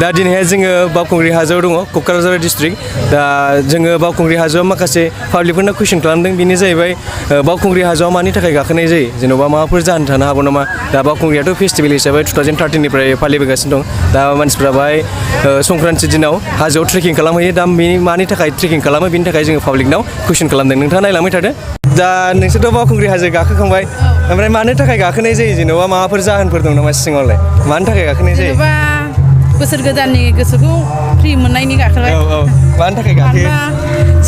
दा दिनैहाय जोङो बावखुंग्रि हाजोआव दङ क'क्राझार डिस्ट्रिक्ट दा जोङो बावखुंग्रि हाजोआव माखासे पाब्लिकफोरनो कुइसन खालामदों बेनो जाहैबाय बावखुंग्रि हाजोआव मानि थाखाय गाखोनाय जायो जेन'बा माबाफोर जाहोन थानो हागौ नामा दा बावखुंग्रियाथ' फेस्टिभेल हिसाबै 2013निफ्राय फालिबोगासिनो दं दा मानसिफ्रा बाहाय संक्रान्ति दिनाव हाजोआव ट्रेकिं खालामहैयो दा मानि थाखाय ट्रेकिं खालामो बेनि थाखाय जोङो पाब्लिकनाव कुइसन खालामदों नोंथाङा नायलांबाय थादो दा नोंसोरथ' बावखुंग्रि हाजो गाखोखांबाय ओमफ्राय मानो थाखाय गाखोनाय जायो जेन'बा माबाफोर जाहोनफोर दं नामा सिङावलाय मानि थाखाय गाखोनाय जायो बोसोर गोदाननि गोसोखौ फ्रि मोननायनि गाखोबाय मानि थाखाय गाखोयो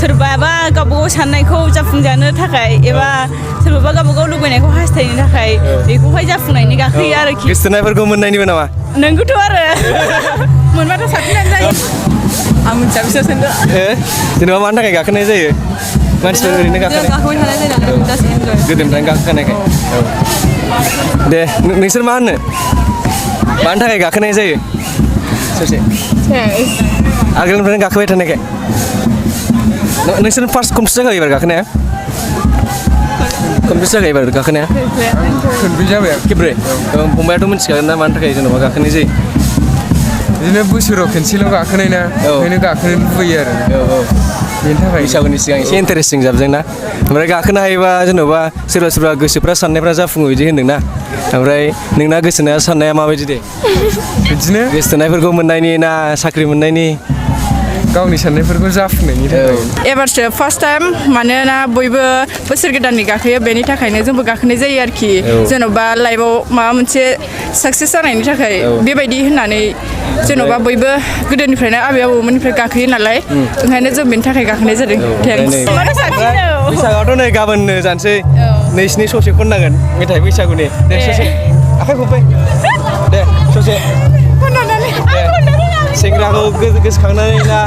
सोरबाबा गावबा गाव साननायखौ जाफुंजानो थाखाय एबा सोरबाबा गावबा गाव लुबैनायखौ हास्थायनो थाखाय बेखौहाय जाफुंनायनि गाखोयो आरोखि गोसोथोनायफोरखौ मोननायनिबो नामा नोंगौथ' आरो मोनबाथ' साबसिनानो जायो आं मिथिया बिसोर सोंदो जेनेबा मानि थाखाय गाखोनाय जायो मानसिफोर ओरैनो गाखोनाय गाखोबाय थानाय जायो नालाय गोदोनिफ्रायनो गाखोखानायखाय दे नोंसोर मा होनो मानि थाखाय गाखोनाय जायो ससे आगोलनिफ्रायनो गाखोबाय थानायखाय नोंसोर फार्स्ट खनबेसे जाखो एबार गाखोनाया खनबेसे जाखो एबार गाखोनाया खनब्रै जाबाय खेब्रै फंबायाथ' मिथिखागोन ना मानि थाखाय जेनेबा गाखोनाय जायो बिदिनो बोसोराव खनसेल' गाखोनाय ना ओंखायनो गाखोनो लुबैयो आरो बेनि थाखाय बैसागुनि सिगां एसे इन्टारेस्टिं जाबजों ना ओमफ्राय गाखोनो हायोबा जेन'बा सोरबा सोरबा गोसोफ्रा साननायफ्रा जाफुङो बिदि होन्दोंना ओमफ्राय नोंना गोसोना साननाया माबायदि दे बिदिनो गोसोथोनायफोरखौ मोननायनि ना साख्रि मोननायनि गावनि साननायफोरखौ जाफुंनायनि थाखाय एबारसो फार्स्ट टाइम मानोना बयबो बोसोर गोदाननि गाखोयो बेनि थाखायनो जोंबो गाखोनाय जायो आरोखि जेन'बा लाइफआव माबा मोनसे साक्सेस जानायनि थाखाय बेबायदि होननानै जेन'बा बयबो गोदोनिफ्रायनो आबै आबौमोननिफ्राय गाखोयो नालाय ओंखायनो जों बेनि थाखाय गाखोनाय जादों बैसागुआवथ' नै गाबोननो जानोसै नैसिनि ससे खननांगोन मेथाइ बैसागुनि दे ससे आखाइ खबबाय दे ससे सेंग्राखौ गोसोखांनानै ना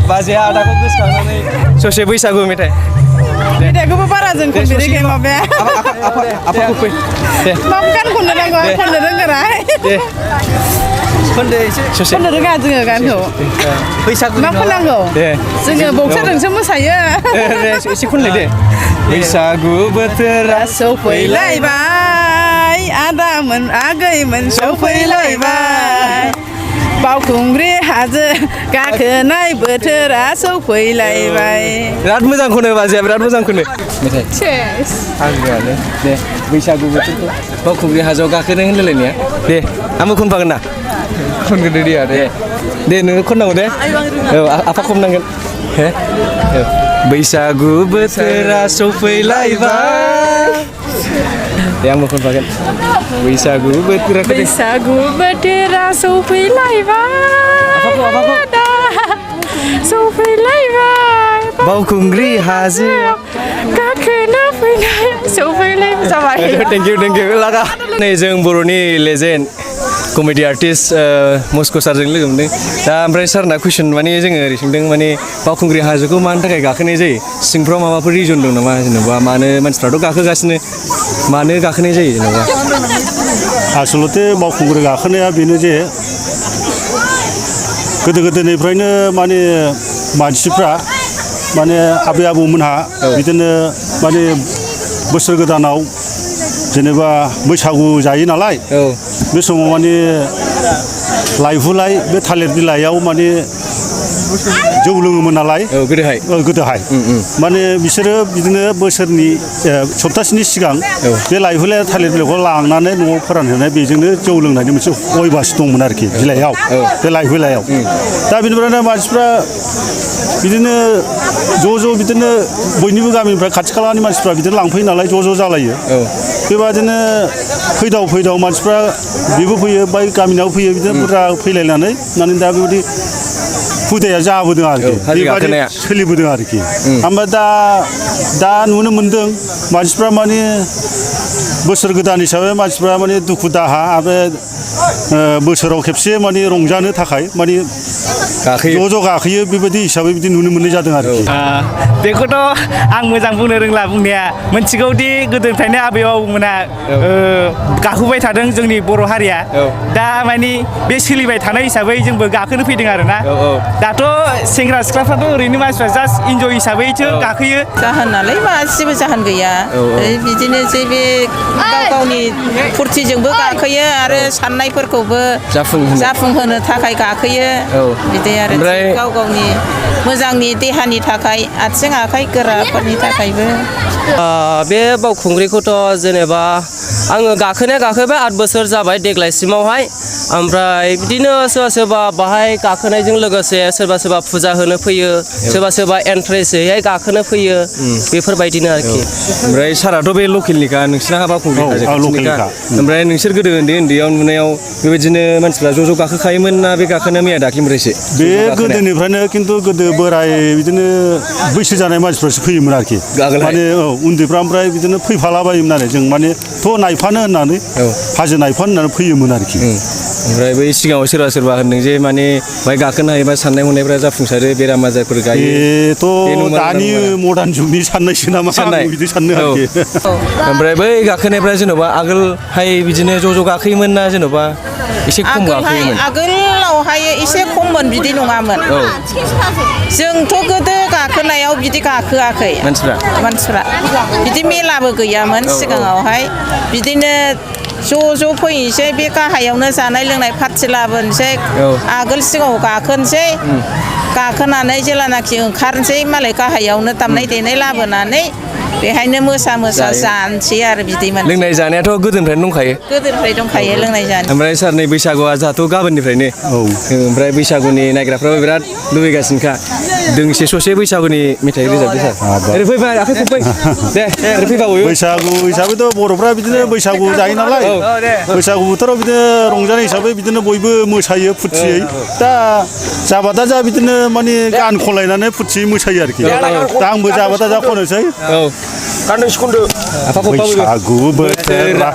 बाजै आदाखौ गोसोखांनानै ससे बैसागु मेथाइ मेथाइखौबो बारा जों खनफेराखै माबाया आफाखौ फै दे मा गान खननो नांगौ खननो रोंगोना दे खनदो एसे ससे खननो रोङा जोङो गानखौ बैसागु मा खननांगौ दे जोङो बक्सारजोंसो मोसायो एसे खनलाय दे बैसागु बोथोरा सौफैलायबाय आदामोन आगैमोन सौफैलायबाय बावखुंग्रि हाजो गाखोनाय बोथोरा सौफैलायबाय बिराद मोजां खनो बाजैया बिराद मोजां खनो मेथाइ आंनियानो दे बैसागु बोथोरखौ बावखुंग्रि हाजोआव गाखोनो होनलायलायनाया दे आंबो खनफागोन ना खनगोन दे आरो दे नोङो खननांगौ दे औ आफा खननांगोन बैसागु बोथोरा सौफैलायबाय दे आंबो खनफागोन बैसागु बोथोरा सौफैलायबाय सौफैलायबाय बावखुंग्रि हाजो गाखोनो फैनाय सौफैलायबाय जाबाय थेंक इउ लागा नै जों बर'नि लेजेन्ड कमेडि आर्टिस्ट मस्क' सारजों लोगो मोनदों दा ओमफ्राय सारना कुइसन माने जोङो ओरै सोंदों माने बावखुंग्रि हाजोखौ मानि थाखाय गाखोनाय जायो सिंफ्राव माबाफोर रिजन दं नामा जेनेबा मानो मानसिफ्राथ' गाखोगासिनो मानो गाखोनाय जायो जेनेबा आसलते बावखुंग्रि गाखोनाया बेनो जे गोदो गोदायनिफ्रायनो माने मानसिफ्रा माने आबै आबौमोनहा बिदिनो माने बोसोर गोदानाव जेनेबा बैसागु जायो नालाय बे समाव माने लाइहुलाय बे थालिर बिलाइयाव माने जौ लोङोमोन नालाय गोदोहाय माने बिसोरो बिदिनो बोसोरनि सप्तासेनि सिगां बे लाइहुलाय थालिर बिलाइखौ लांनानै न'आव फोरानहोनाय बेजोंनो जौ लोंनायनि मोनसे अयभास दंमोन आरोखि बिलाइयाव बे लाइहुलायाव दा बेनिफ्रायनो मानसिफ्रा बिदिनो ज' बिदिनो बयनिबो गामिनिफ्राय खाथि खालानि मानसिफ्रा बिदिनो लांफैयो नालाय ज' जालायो बेबादिनो फैदाव मानसिफ्रा बेबो फैयो बै गामिनाव फैयो बिदिनो बुरजा फैलायनानै माने दा बेबायदि हुदाया जाबोदों आरोखि बेबादि सोलिबोदों आरोखि ओमफ्राय दा नुनो मोन्दों मानसिफ्रा माने बोसोर गोदान हिसाबै मानसिफ्रा माने दुखु दाहा आरो बोसोराव खेबसे माने रंजानो थाखाय माने ज' गाखोयो बेबायदि हिसाबै बिदि नुनो मोननाय जादों आरोखि बेखौथ' आं मोजां बुंनो रोंला बुंनाया मोनथिगौदि गोदोनिफ्रायनो आबै आबौमोना गाखोबाय थादों जोंनि बर' हारिया दा मानि बे सोलिबाय थानाय हिसाबै जोंबो गाखोनो फैदों आरोना दाथ' सेंग्रा सिख्लाफ्राथ' ओरैनो मानसिफ्रा जास्ट इन्जय हिसाबैसो गाखोयो जाहोन नालाय मा जेबो जाहोन गैया बिदिनो जे बे गाव गावनि फुरथिजोंबो गाखोयो आरो साननाय साननायफोरखौबो जाफुंहोनो। जाफुंहोनो थाखाय गाखोयो औ। बिदि आरो ओमफ्राय- गाव गावनि मोजांनि देहानि थाखाय आथिं आखाइ गोराफोरनि थाखायबो बे बावखुंग्रिखौथ' जेनेबा आङो गाखोबाय 8 बोसोर जाबाय देग्लायसिमावहाय ओमफ्राय बिदिनो सोरबा सोरबा बाहाय गाखोनायजों लोगोसे सोरबा सोरबा फुजा होनो फैयो सोरबा सोरबा एन्ट्रेन्सैहाय गाखोनो फैयो बेफोरबायदिनो आरोखि ओमफ्राय साराथ' बे लकेलनिखा नोंसिना बावखुंग्रि औ, खाथिनिखा लकेलनिखा। ओमफ्राय नोंसोर गोदो उन्दैयाव नुनायाव बेबायदिनो मानसिफ्रा ज' ज' गाखोखायोमोन ना बे गाखोनाया मैया दाख्लिनिफ्रायसो बे गोदोनिफ्रायनो खिन्थु गोदो बोराय बिदिनो बैसो जानाय मानसिफ्रासो फैयोमोन आरोखि आगोलहाय? माने औ उन्दैफ्रा ओमफ्राय बिदिनो फैफालाबायोमोन आरो जों माने थ' नायफानो होननानै औ। हाजो नायफानो होननानै फैयोमोन आरोखि ओमफ्राय बै सिगाङाव सोरबा सोरबा होनदों जे माने बाहाय गाखोनो हायोबा साननाय हनायफ्रा जाफुंसारो बेराम आजारफोर गायो बेथ' बे नंमारगौ दानि ना नङा? मडार्न जुगनि साननायसो नामा साननाय? आं बिदि साननो औ। आरोखि ओमफ्राय बै गाखोनायफ्रा जेन'बा आगोलहाय बिदिनो ज' ज' गाखोयोमोन ना जेन'बा एसे खम गाखोयोमोन आगोलावहाय एसे खममोन बिदि नङामोन औ जोंथ' गोदो गाखोनायाव बिदि गाखोआखै मानसिफ्रा बिदि मेलाबो गैयामोन सिगाङावहाय बिदिनो ज' ज' फैनोसै बे गाहायावनो जानाय लोंनाय पार्टि लाबोनोसै औ। आगोल सिगाङाव गाखोनोसै गाखोनानै जेलानाखि ओंखारनोसै मालाय गाहायावनो दामनाय देनाय लाबोनानै बेहायनो मोसा जानोसै आरो बिदिमोन लोंनाय जानायाथ' गोदोनिफ्रायनो दंखायो गोदोनिफ्राय दंखायो लोंनाय जानो ओमफ्राय सार नै बैसागुआ जोंहाथ' गाबोननिफ्रायनो औ। ओमफ्राय बैसागुनि नायग्राफ्राबो बिराद लुबैगासिनोखा दोंसे ससे बैसागुनि मेथाइ रोजाबदो सार ओरै फैबाय आखाइ खबबाय दे ओरै फैबावो बैसागु हिसाबैथ' बर'फ्रा बिदिनो बैसागु जायो नालाय बैसागु बोथोराव बिदिनो रंजानाय हिसाबै बिदिनो बयबो मोसायो फुरथियै दा जाबा दा जा बिदिनो माने गान खनलायनानै फुरथियै मोसायो आरोखि दा आंबो जाबा दा जा खनोसै औ गानदों सिखुन्दो बैसागु बोथोरा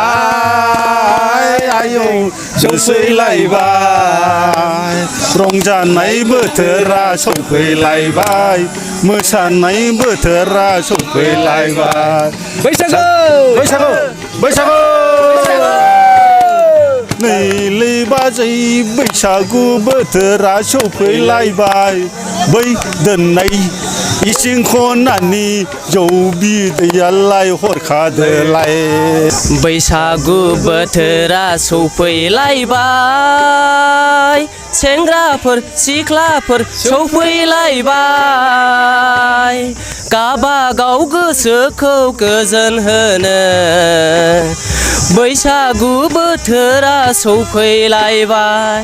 सफैलायबाय आयौ सफैलायबाय रंजानाय बोथोरा सफैलायबाय मोसानाय बोथोरा सफैलायबाय बैसागु बैसागु बैसागु नैलै बाजै बैसागु बोथोरा सफैलायबाय बै दोननाय इसिं खनानि जौ बिदैयालाय हरखादोलाय बैसागु बोथोरा सौफैलायबाय सेंग्राफोर सिख्लाफोर सौफैलायबाय गाबागाव गोसोखौ गोजोन होनो बैसागु बोथोरा सौफैलायबाय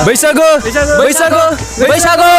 बैसागु बैसागु बैसागु